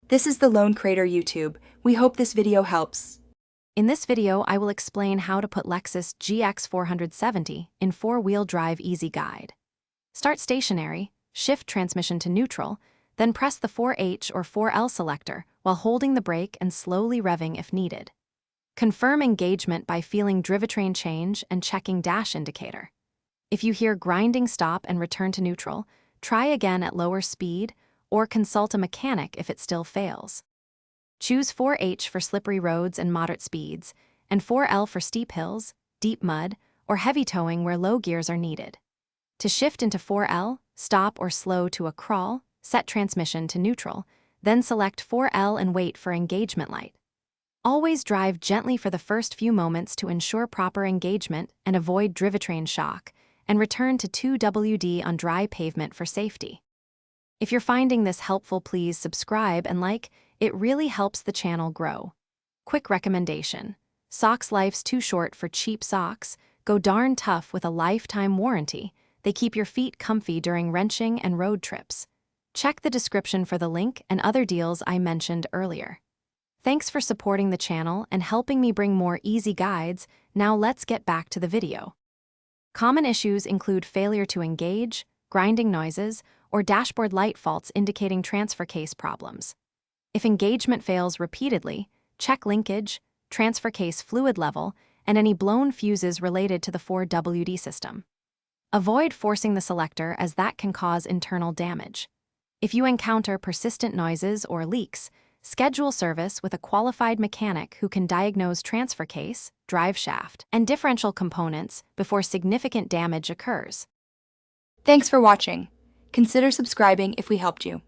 This is the Lone Crater YouTube. We hope this video helps. In this video, I will explain how to put Lexus GX470 in four-wheel drive easy guide. Start stationary, shift transmission to neutral, then press the 4H or 4L selector while holding the brake and slowly revving if needed. Confirm engagement by feeling drivetrain change and checking dash indicator. If you hear grinding, stop and return to neutral, try again at lower speed or consult a mechanic if it still fails. Choose 4H for slippery roads and moderate speeds, and 4L for steep hills, deep mud, or heavy towing where low gears are needed. To shift into 4L, stop or slow to a crawl, set transmission to neutral, then select 4L and wait for engagement light. Always drive gently for the first few moments to ensure proper engagement and avoid drivetrain shock, and return to 2WD on dry pavement for safety. If you're finding this helpful, please subscribe and like. It really helps the channel grow. Quick recommendation: socks. Life's too short for cheap socks. Go darn tough with a lifetime warranty. They keep your feet comfy during wrenching and road trips. Check the description for the link and other deals I mentioned earlier. Thanks for supporting the channel and helping me bring more easy guides. Now let's get back to the video. Common issues include failure to engage, grinding noises, or dashboard light faults indicating transfer case problems. If engagement fails repeatedly, check linkage, transfer case fluid level, and any blown fuses related to the 4WD system. Avoid forcing the selector as that can cause internal damage. If you encounter persistent noises or leaks, schedule service with a qualified mechanic who can diagnose transfer case, drive shaft, and differential components before significant damage occurs. Thanks for watching. Consider subscribing if we helped you.